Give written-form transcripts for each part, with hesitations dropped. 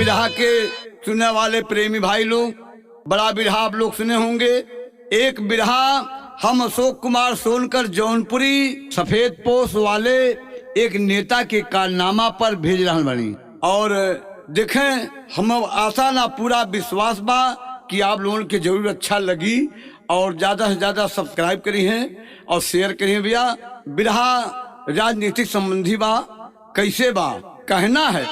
बिरहा के सुनने वाले प्रेमी भाई लोग, बड़ा बिरहा आप लोग सुने होंगे। एक बिरहा हम अशोक कुमार सोनकर जौनपुरी सफेद पोश वाले एक नेता के कारनामा पर भेज रहा बनी। और देखें, हम आशा ना पूरा विश्वास बा कि आप लोगों के जरूर अच्छा लगी और ज्यादा से ज्यादा सब्सक्राइब करी हैं और शेयर करी हैं। भैया बिरहा राजनीतिक संबंधी बा, कैसे बा कहना है।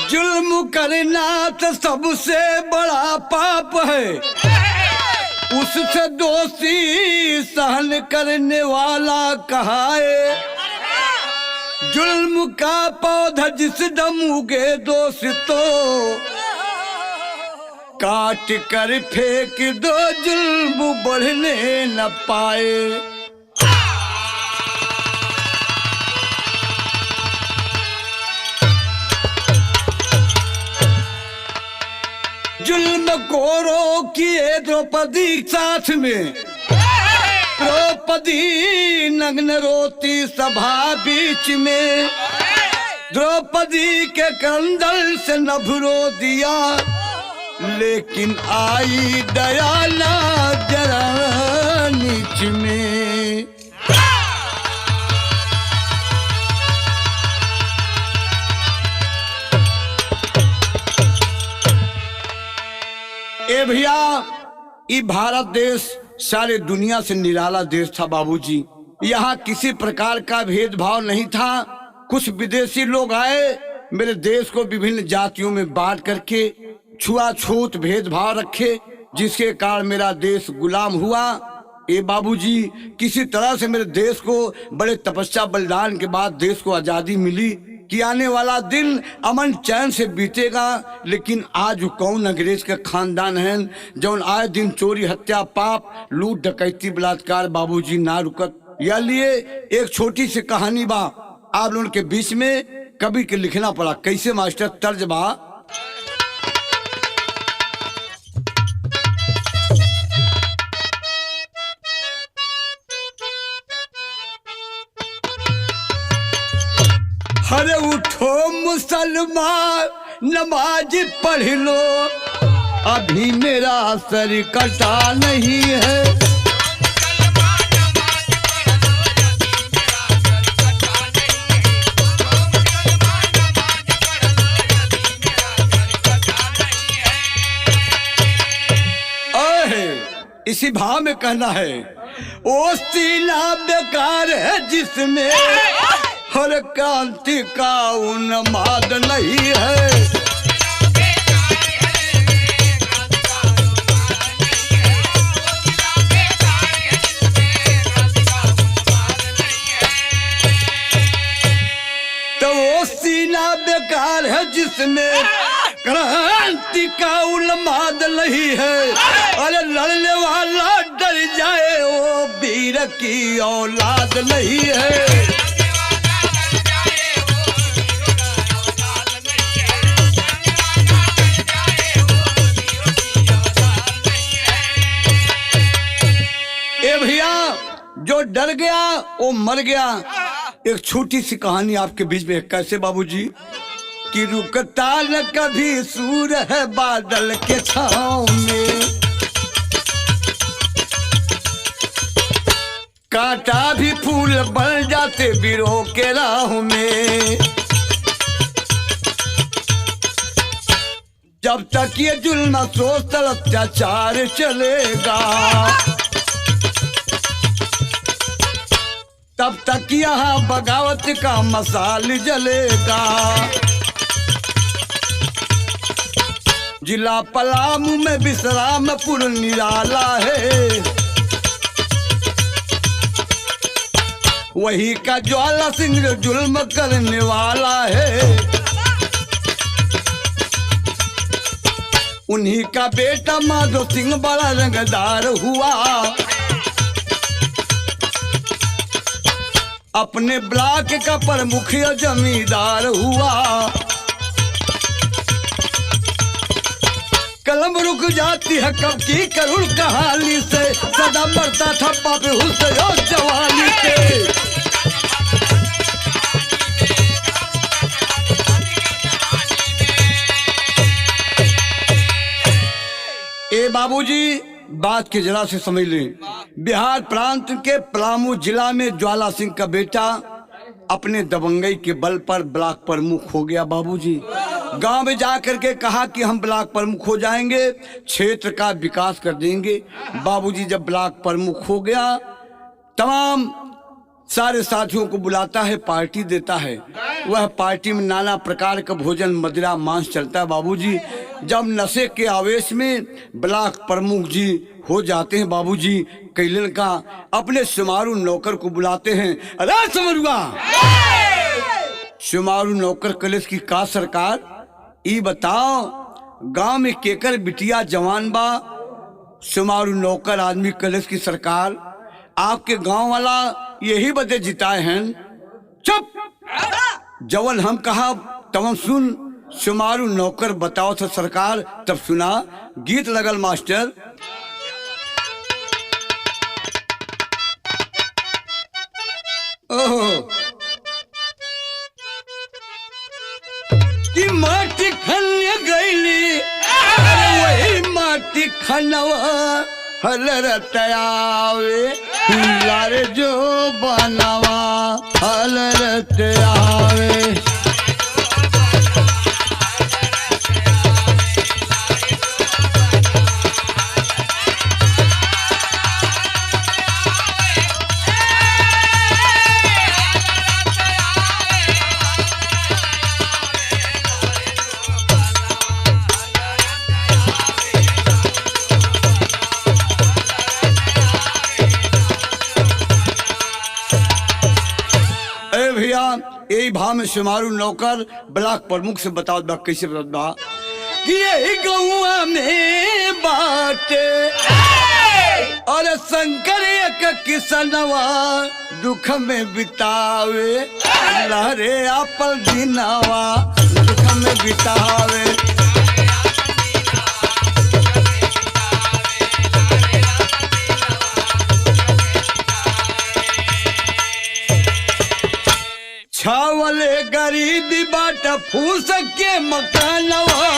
जुल्म करना तो सबसे बड़ा पाप है, उससे दोषी सहन करने वाला कहाए। जुल्म का पौधा जिस दम उगे दोष तो काट कर फेंक दो, जुल्म बढ़ने न पाए। जुल्म को रोकिए द्रौपदी साथ में, द्रौपदी नग्न रोती सभा बीच में। द्रौपदी के कंदल से नभ रो दिया, लेकिन आई दया ना जरा नीच में। ए भैया, ये भारत देश सारे दुनिया से निराला देश था बाबूजी। यहाँ किसी प्रकार का भेदभाव नहीं था। कुछ विदेशी लोग आए, मेरे देश को विभिन्न जातियों में बांट करके छुआछूत भेदभाव रखे, जिसके कारण मेरा देश गुलाम हुआ। ए बाबूजी, किसी तरह से मेरे देश को बड़े तपस्या बलिदान के बाद देश को आजादी मिली कि आने वाला दिन अमन चैन से बीतेगा। लेकिन आज कौन अंग्रेज का खानदान है जौन आए दिन चोरी हत्या पाप लूट डकैती बलात्कार बाबूजी ना रुकत। या लिए एक छोटी सी कहानी बा आप लोगों के बीच में, कवि के लिखना पड़ा। कैसे मास्टर तर्ज बा। अरे उठो मुसलमान, नमाज पढ़ लो, अभी मेरा सर कटा नहीं है। इसी भाव में कहना है, ओ सीना बेकार है जिसमें हर क्रांति का उन्माद नहीं है। तो वो सीना बेकार है जिसमें क्रांति का उन्माद नहीं है। अरे लड़ने वाला डर जाए, वो वीर की औलाद नहीं है। जो डर गया वो मर गया। एक छोटी सी कहानी आपके बीच में, कैसे बाबूजी कि रुकता न कभी सूर है बादल के छाँव में, कांटा भी फूल बन जाते वीरों के राह में। जब तक ये जुल्म सोच अत्याचार चलेगा, तब तक यहाँ बगावत का मसाल जलेगा। जिला पलामू में विश्रामपुर निराला है, वही का ज्वाला सिंह जुल्म करने वाला है। उन्हीं का बेटा माधो सिंह बड़ा रंगदार हुआ। अपने ब्लॉक का प्रमुख जमींदार हुआ। कलम रुक जाती है कब की करुण कहानी से, सदा मरता था पापी हुस्न और जवानी से। ए बाबूजी, बात के जरा से समझ लें। बिहार प्रांत के पलामू जिला में ज्वाला सिंह का बेटा अपने दबंगई के बल पर ब्लॉक प्रमुख हो गया। बाबूजी गांव में जाकर के कहा कि हम ब्लॉक प्रमुख हो जाएंगे, क्षेत्र का विकास कर देंगे। बाबूजी जब ब्लॉक प्रमुख हो गया, तमाम सारे साथियों को बुलाता है, पार्टी देता है। वह पार्टी में नाना प्रकार का भोजन, मदिरा, मांस चलता है। बाबूजी जब नशे के आवेश में ब्लॉक प्रमुख जी हो जाते हैं, बाबूजी कैलन का अपने शुमारू नौकर को बुलाते हैं। अरे समरुआ, शुमारू नौकर कलेश की का सरकार, ई बताओ गांव में केकर बिटिया जवान बा? शुमारू नौकर आदमी कलेश की सरकार, आपके गांव वाला यही बदे जिताए हैं। चुप, जवन हम कहा तब सुन। शुमारू नौकर बताओ था सरकार, तब सुना। गीत लगल मास्टर। ओहो, कि माटी खन्ने गईली, वही माटी खनवा हलरतयावे, लारे जो बनावा हलरतयावे। यही भाव में शुमारू नौकर ब्लॉक प्रमुख से बताओ बा, कैसे बता कि यही गौआ में बाटे और शंकर एक किसनवा दुख में बितावे, लहरे आपल दिनवा दुख में बितावे। छावले गरीबी बाट फूस के मकानवा,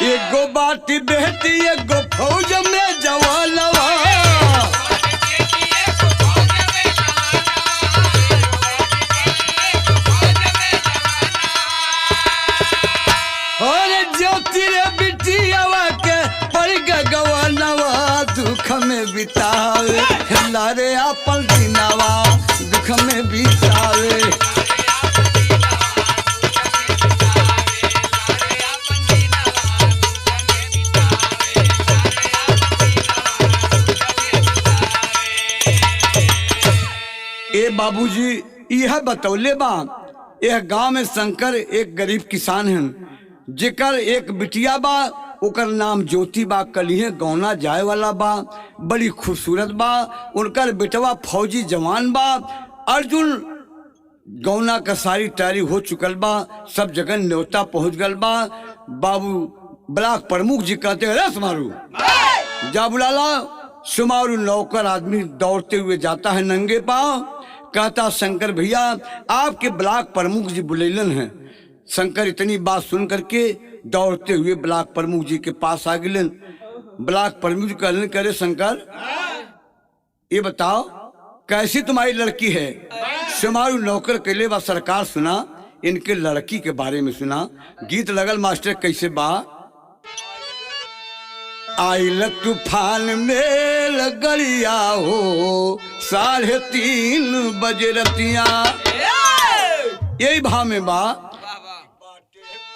एगो बाटी बेटी एगो फौज में जवानवा। और ज्योति बिटियावा के पड़ गवानवा दुख में बितावे, लारे आपल दिनवा दुख में बितावे। ए बाबूजी यह बतौले बा, यह गांव में शंकर एक गरीब किसान हैं, जेकर एक बिटिया बा, ओकर नाम ज्योति बा, कलिहे गौना जाए वाला बा, बड़ी खूबसूरत बा। उनकर बेटवा फौजी जवान बा। अर्जुन गौना का सारी तैयारी हो चुकल बा, सब जगह न्योता पहुंच गल बा। बाबू ब्लॉक प्रमुख जी कहते हैं, रस मारू जा बुलाला। शुमारू नौकर आदमी दौड़ते हुए जाता है नंगे पांव, कहता शंकर भैया आपके ब्लॉक प्रमुख जी बुलेलन हैं। शंकर इतनी बात सुन करके दौड़ते हुए ब्लॉक प्रमुख जी के पास आ गए। ब्लॉक प्रमुख जी कहने करे, शंकर ये बताओ कैसी तुम्हारी लड़की है? शुमारू नौकर कहले बा, सरकार सुना इनके लड़की के बारे में सुना। गीत लगल मास्टर, कैसे बा? आइल तूफान में लगड़िया हो 3:30 बजे रतिया, यही भाव में बा।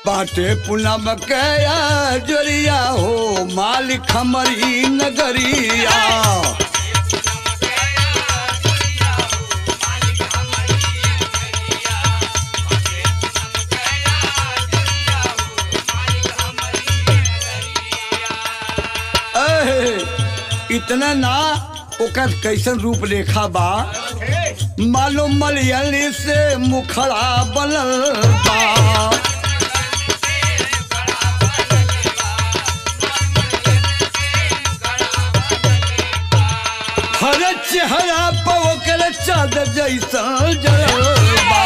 बाटे पुनम कया जोरिया हो मालिक हमारी नगरिया। इतना ना ओकर कैसन रूप रेखा बा मालूम मलयली से मुखड़ा बनल बा। हर चेहरा पर ओकर चादर जैसा जलल बा।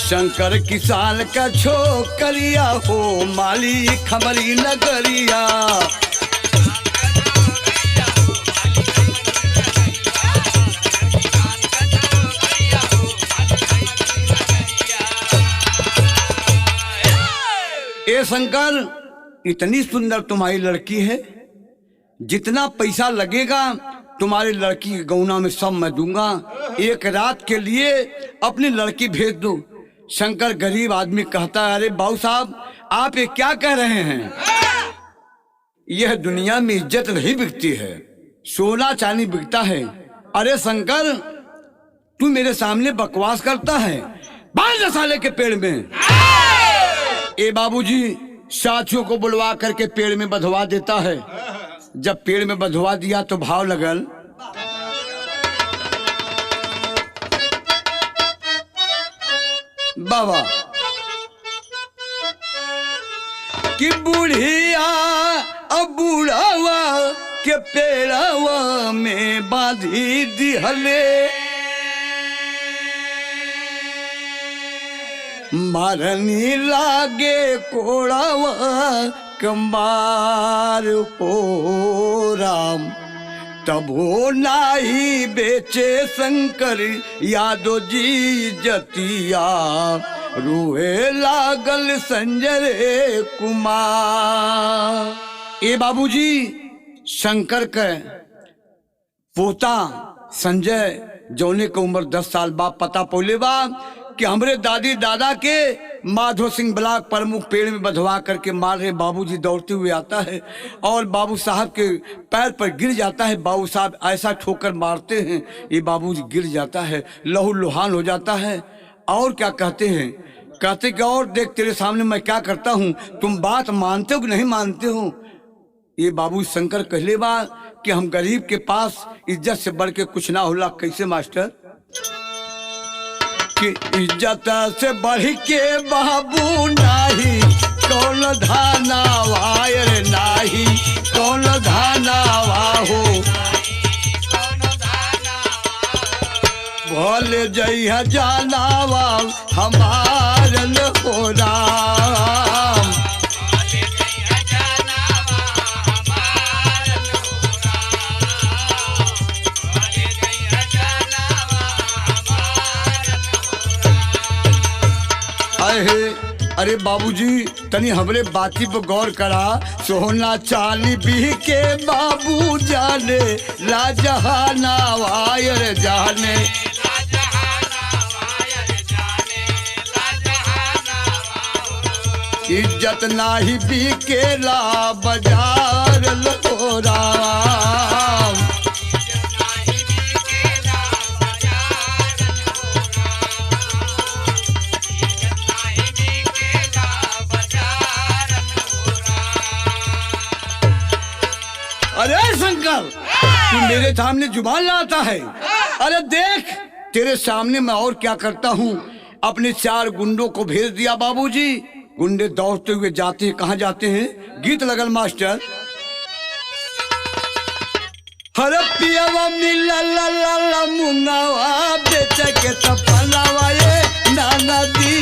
शंकर किसान का छोकरिया हो माली खमरी नगरिया। ए शंकर, इतनी सुंदर तुम्हारी लड़की है, जितना पैसा लगेगा तुम्हारी लड़की के गौना में सब मैं दूंगा। एक रात के लिए अपनी लड़की भेज दो। शंकर गरीब आदमी कहता है, अरे बाबू साहब आप ये क्या कह रहे हैं? यह दुनिया में इज्जत नहीं बिकती है, सोना चांदी बिकता है। अरे शंकर तू मेरे सामने बकवास करता है, बांध साले के पेड़ में। ए बाबूजी साथियों को बुलवा करके पेड़ में बंधवा देता है। जब पेड़ में बंधवा दिया तो भाव लगल, बाबा कि बुढ़िया अब बूढ़ावा के पेड़ावा में बांधी दिहले, मारनी लागे कोड़ावा कम्बार हो राम। तब हो नाही बेचे शंकर यादव जी जतिया, रूहे लागल संजय कुमार। ए बाबूजी शंकर के पोता संजय जौने के उम्र 10 साल बाप पता पौले बा कि हमरे दादी दादा के माधो सिंह ब्लॉक प्रमुख पेड़ में बंधवा करके मार रहे। बाबूजी दौड़ते हुए आता है और बाबू साहब के पैर पर गिर जाता है। बाबू साहब ऐसा ठोकर मारते हैं ये बाबूजी गिर जाता है, लहू लुहान हो जाता है। और क्या कहते हैं, कहते कि और देख तेरे सामने मैं क्या करता हूँ, तुम बात मानते हो कि नहीं मानते हो? ये बाबू शंकर कहले बा कि हम गरीब के पास इज्जत से बढ़ के कुछ ना होला। कैसे मास्टर? कि इज्जत से बढ़ के बाबू नाही कौन धानावा रे, नाही कौन धानावा हो। भोले जइहा जानावा हमारन हो राम। अरे बाबूजी तनी हमरे बाती पर गौर करा। सोना चांदी भी के बाबू जाने लाजहाना वायर जाने। इज्जत नाही बिकेला बाजार लो राम। अरे शंकर तू मेरे सामने जुबान लाता है। अरे देख तेरे सामने मैं और क्या करता हूँ। अपने 4 गुंडों को भेज दिया बाबूजी। गुंडे दौड़ते हुए जाते हैं। कहाँ जाते हैं? गीत लगल मास्टर। हर पियावा मिला ला ला ला मुंगावा बेच के सपनावा ये नाना दी।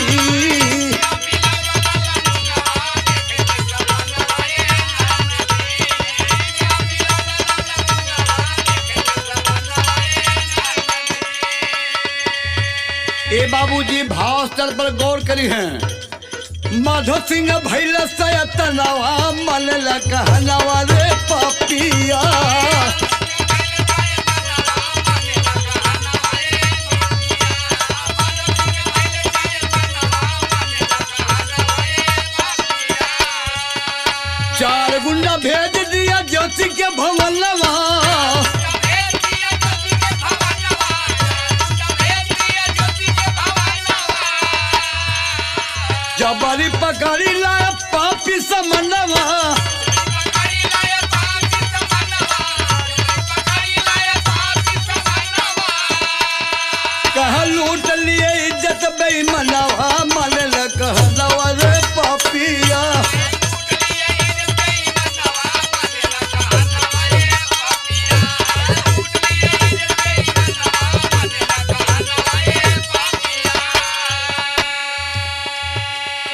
ए बाबूजी भाव स्तर पर गौर करी हैं। माधो सिंह भैल सयतनवा मन कहनवा रे पपिया। चार गुंडा भेज दिया ज्योति के भवनवा। जबरी पकड़ी लाया पापी समनवा, कहा लूट लिए इज्जत बेईमानवा, मन कहलवा रे पापिया।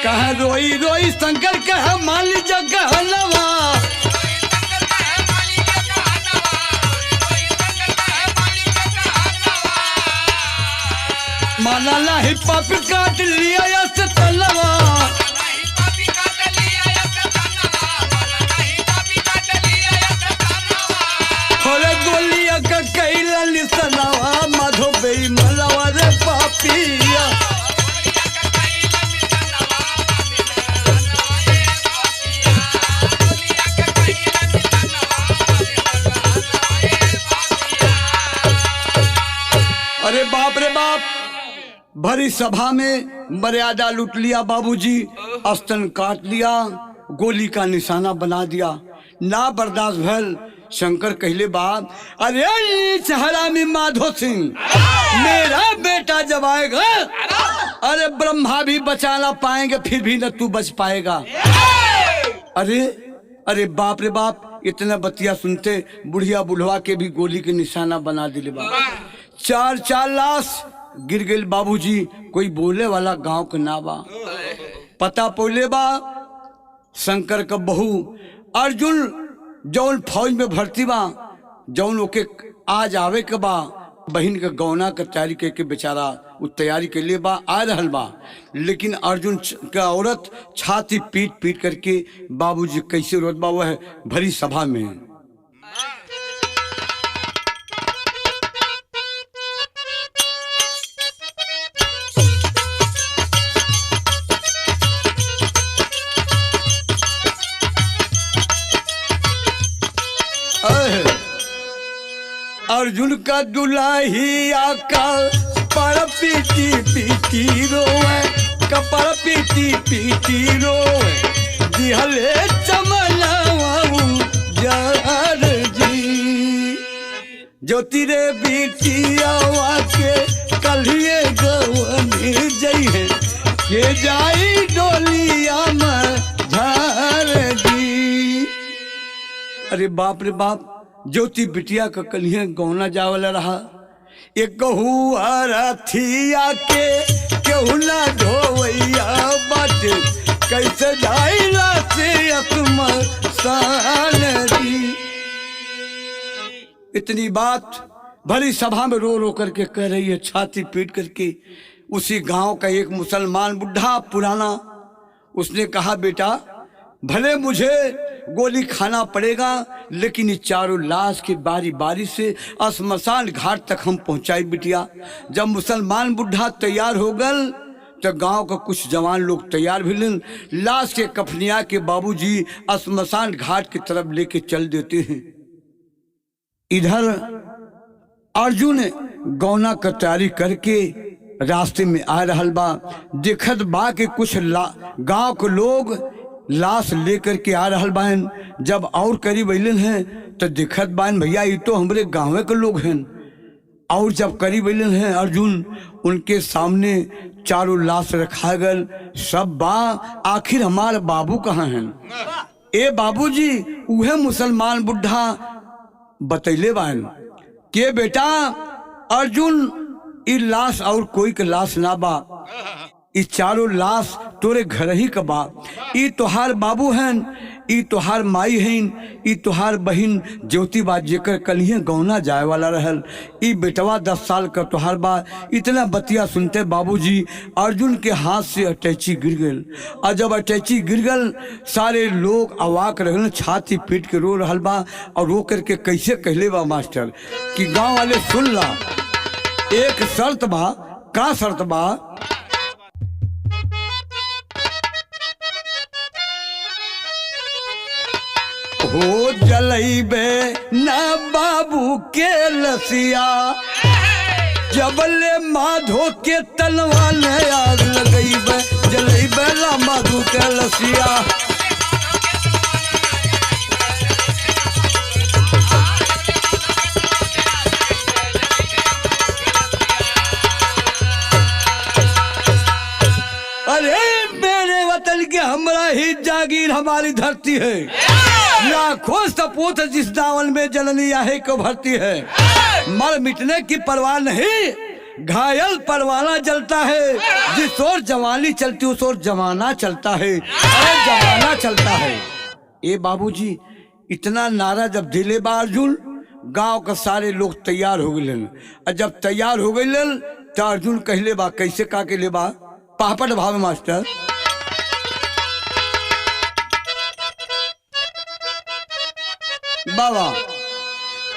कहा रोई रोई शंकर कहा मान लीजिए कहलवा, माना नहीं पाप काट लिया यस तलवा, थोड़े गोलिया का कैला लिसनवा, माधो बेईमानवा रे पापिया। अरे बाप रे बाप, भरी सभा में मर्यादा लूट लिया बाबूजी, स्तन काट लिया, गोली का निशाना बना दिया। ना बर्दाश्त भल, शंकर कहले बाप, अरे चेहरा में माधो सिंह मेरा बेटा जब आएगा, अरे ब्रह्मा भी बचा ना पाएंगे, फिर भी न तू बच पाएगा। अरे अरे बाप रे बाप, इतना बतिया सुनते बुढ़िया बुढ़वा के भी गोली के निशाना बना दिले बाप। चार चार लाश गिर गई बाबूजी, कोई बोले वाला गांव के ना बा। पता पोले बा शंकर का बहू अर्जुन जौन फौज में भर्ती बा, जौन ओके आज आवे के बा, बहन के गौना का तैयारी करके बेचारा वो तैयारी के लिए बा आ रहल बा, लेकिन अर्जुन का औरत छाती पीट पीट करके बाबूजी कैसे रोत बा वह भरी सभा में। अर्जुन का दुल्हिया का पर पीटी पीटी रोए, कपर पीटी पीटी रोए, दिहले चमलाऊ जार जी, ज्योति रे बेटिया के कलिए गवनी जइहे, के जाई डोलिया में झार जी। अरे बाप रे बाप, ज्योति बिटिया का कलिया गौना जावला रहा। एक रथिया के केहू ना ढोवैया बाटे, कैसे जाइला से आत्मसान जी। इतनी बात भरी सभा में रो रो करके कह रही है, छाती पीट करके। उसी गांव का एक मुसलमान बुढ़ा पुराना, उसने कहा बेटा भले मुझे गोली खाना पड़ेगा, लेकिन इस चारों लाश की बारी बारी से श्मशान घाट तक हम पहुंचाई बिटिया। जब मुसलमान बुढ़ा तैयार हो गल तो गांव का कुछ जवान लोग तैयार भी लें, लाश के कफनिया के बाबूजी श्मशान घाट की तरफ लेके चल देते हैं। इधर अर्जुन गौना का तैयारी करके रास्ते में आ रहल बा, देखत बा के कुछ गांव के लोग लाश लेकर के आ रहल बान। जब और करीब अलन हैं तो देखत बान भैया ये तो हमरे गाँव के लोग हैं। और जब करीब अलन हैं अर्जुन, उनके सामने चारों लाश रखा गल, सब बा, आखिर हमारे बाबू कहाँ हैं? ए बाबूजी, उहे मुसलमान बुढ़ा बतैले बान के बेटा अर्जुन ई लाश और कोई के लाश ना बा, ई चारों लाश तोरे घर ही का बा। ई तोहार बाबू हैं, ई तोहार माई हैं, ई तोहार बहन ज्योति बा जेकर कलिए गौना जाए वाला रहल। ई बेटवा 10 साल का तोहार बा। इतना बतिया सुनते बाबूजी अर्जुन के हाथ से अटैची गिर गल। और जब अटैची गिर गल सारे लोग अवाक रहल, छाती पीट के रो रहल बा। और रो करके कैसे कहले बा मास्टर कि गाँव वाले सुन ला, एक शर्त बा। का शर्त बा? हो जलैबे ना बाबू के लसिया, जबले माधो के तलवा ने आग लगैबे जलई बेला मधु के लसिया। अरे मेरे वतन के हमरा ही जागीर हमारी धरती है, लाखों सपूत जिस दावन में जननी आहे को भरती है। मर मिटने की परवाह नहीं, घायल परवाना जलता है। जिस ओर जवानी चलती उस ओर जमाना चलता है, अरे जमाना चलता है। ए बाबूजी इतना नारा जब दिले बा अर्जुन, गांव के सारे लोग तैयार हो गए। और जब तैयार हो गए तो अर्जुन कहले बा, कैसे का के ले बा, पापड़ भाव मास्टर। बाबा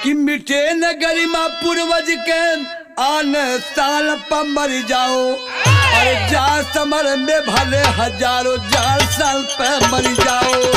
कि मिटे न गरिमा पूर्वज के, आन साल पर मर जाओ। अरे जा समर में भले हजारों, जान साल पर मर जाओ।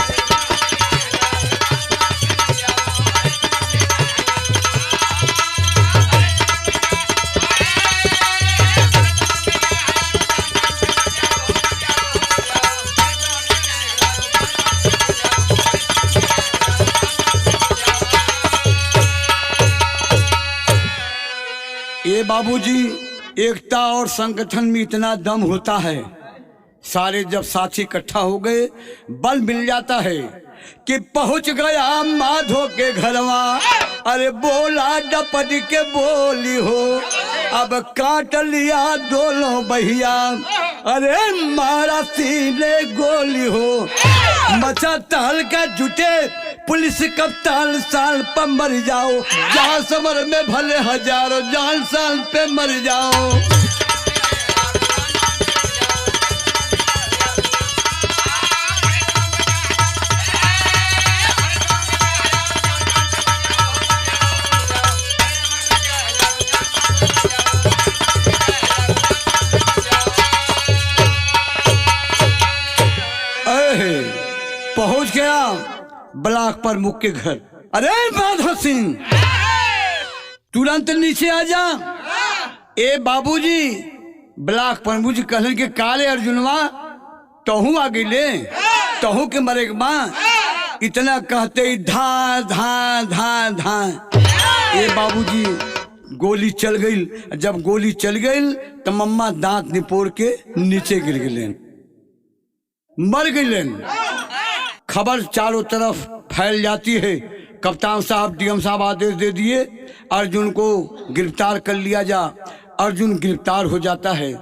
ये बाबूजी एकता और संगठन में इतना दम होता है, सारे जब साथी इकट्ठा हो गए बल मिल जाता है कि पहुंच गया माधो के घरवा। अरे बोला डपट के बोली हो, अब काट लिया दोनों भैया। अरे मारा सीने गोली हो, मचा ताल का जुटे पुलिस कप्तान, साल पर मर जाओ। जहाँ समर में भले हजारों, जान साल पे मर जाओ। पहुंच गया ब्लॉक प्रमुख के घर। अरे माधव सिंह तुरंत नीचे आ जा। ए बाबूजी ब्लॉक प्रमुख जी कहलन के काले अर्जुनवा तहू आ गईले, तहू के मरे के बा। इतना कहते ही धा धा धा धा ए बाबूजी गोली चल गई। जब गोली चल गई तो मम्मा दांत निपोर के नीचे गिर गए, मर गए। खबर चारों तरफ फैल जाती है। कप्तान साहब डीएम साहब आदेश दे दिए अर्जुन को गिरफ्तार कर लिया जा। अर्जुन गिरफ्तार हो जाता है।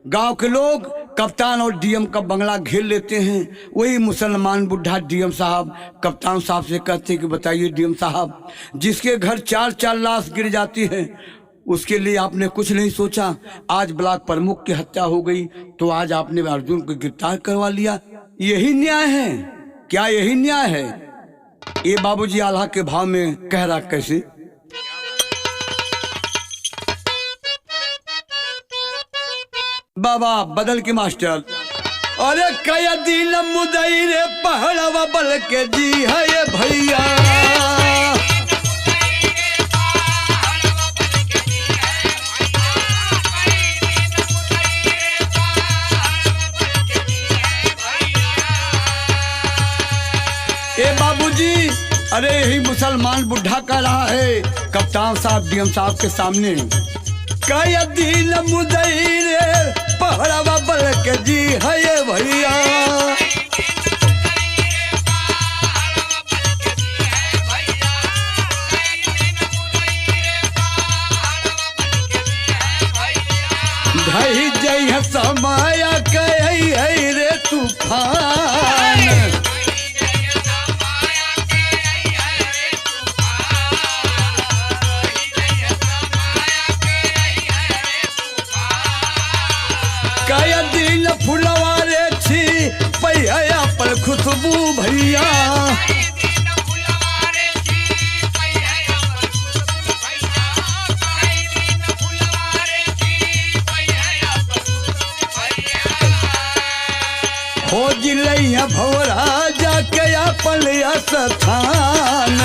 गांव के लोग कप्तान और डीएम का बंगला घेर लेते हैं। वही मुसलमान बुढ़ा डीएम साहब कप्तान साहब से कहते हैं कि बताइए डीएम साहब, जिसके घर 4-4 लाश गिर जाती है उसके लिए आपने कुछ नहीं सोचा। आज ब्लॉक प्रमुख की हत्या हो गई तो आज आपने अर्जुन को गिरफ्तार करवा लिया। यही न्याय है क्या? यही न्याय है? ये बाबूजी आल्हा के भाव में कह रहा कैसे? बाबा बदल के मास्टर। अरे कया दिल मुदई रे पहलवा बल के जी है ये भैया। बाबूजी अरे यही मुसलमान बुढ़ा कह रहा है कप्तान साहब डीएम साहब के सामने, कया दिल मुदई रे पहलवा बल के जी है ये भैया। ढही जय समय कही है रे तूफान। कया दिल फुलवारे छी पैया पर खुशबू भैया। हो जिलैया भौरा जाके अपन स्थान।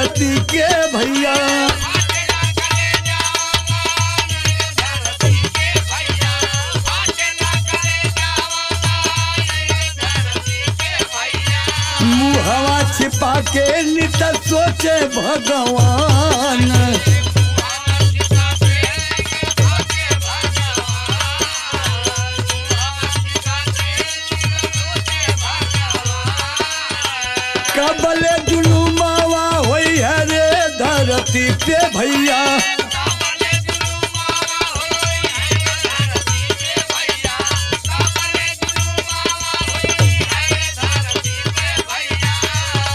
धरती के भैया। मुहवा छिपा के नित सोचे भगवान। कबले जुलुमावा होई है रे धरती पे भैया।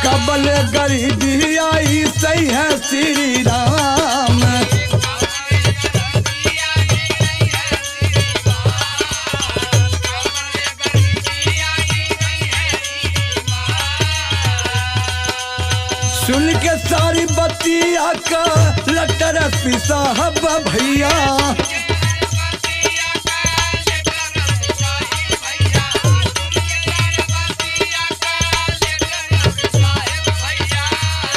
कबल गरीबी आई सही है श्री राम। सुन के सारी बतिया का लटर साहब भैया।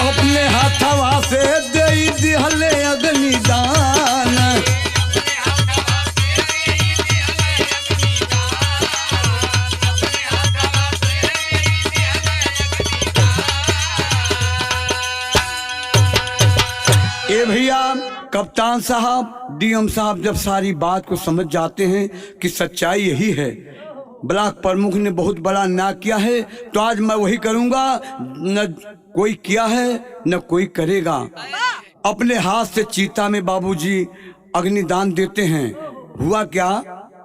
अपने हाथवा से दे दिहले अग्निदान। ए भैया कप्तान साहब डीएम साहब जब सारी बात को समझ जाते हैं कि सच्चाई यही है, ब्लॉक प्रमुख ने बहुत बड़ा न्याय किया है, तो आज मैं वही करूंगा। न कोई किया है न कोई करेगा। अपने हाथ से चीता में बाबूजी अग्निदान देते हैं। हुआ क्या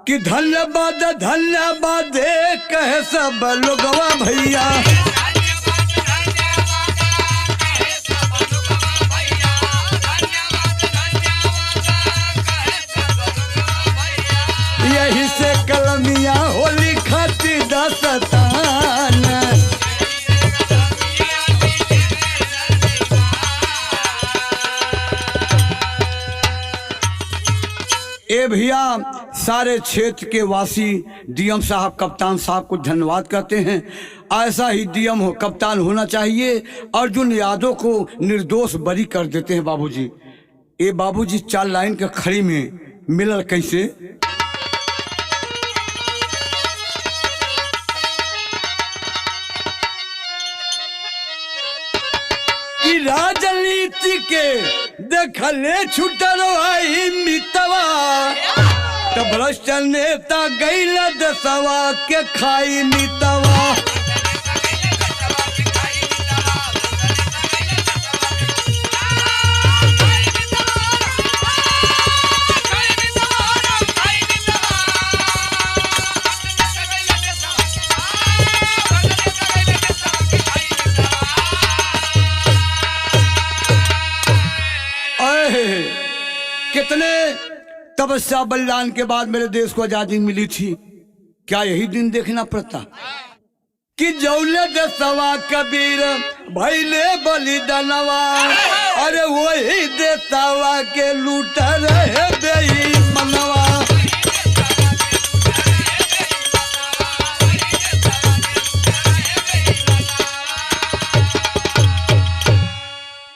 कि धन्यवाद धन्यवाद कहे सब लोगवा भैया। यही से कलमिया होली खाती दास्तान। ए भैया सारे क्षेत्र के वासी डीएम साहब कप्तान साहब को धन्यवाद कहते हैं। ऐसा ही डीएम हो कप्तान होना चाहिए। अर्जुन यादव को निर्दोष बरी कर देते हैं बाबूजी। ए बाबूजी 4 लाइन के खड़ी में मिलल कैसे। कि राजनीति के देखले छुटल आई मितवा। तो भ्रष्ट नेता गैल दसवा के खाई मितवा। कितने तपस्या बलिदान के बाद मेरे देश को आजादी मिली थी। क्या यही दिन देखना पड़ता कि जौले दसवा कबीर भैले बलिदानवा। अरे वही देशवा के लूट रहे बेईमानवा।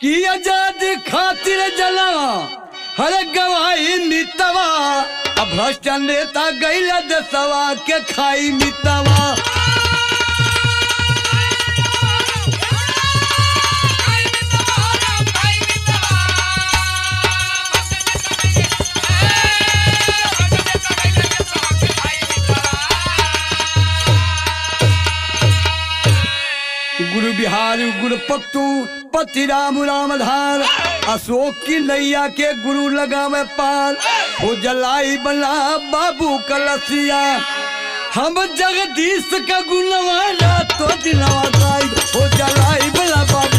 कि आजादी खातिर जना हर गवाही मितवा। अब भ्रष्ट नेता गैला दसवा के खाई मितवा। गुरु बिहारी गुरु पत्तू पति राम रामधार। अशोक की नैया के गुरु लगावे पार। हो जलाई बला बाबू कलसिया। हम जगदीश का गुणवाना तो दिलवा हो जलाई बला बाबू।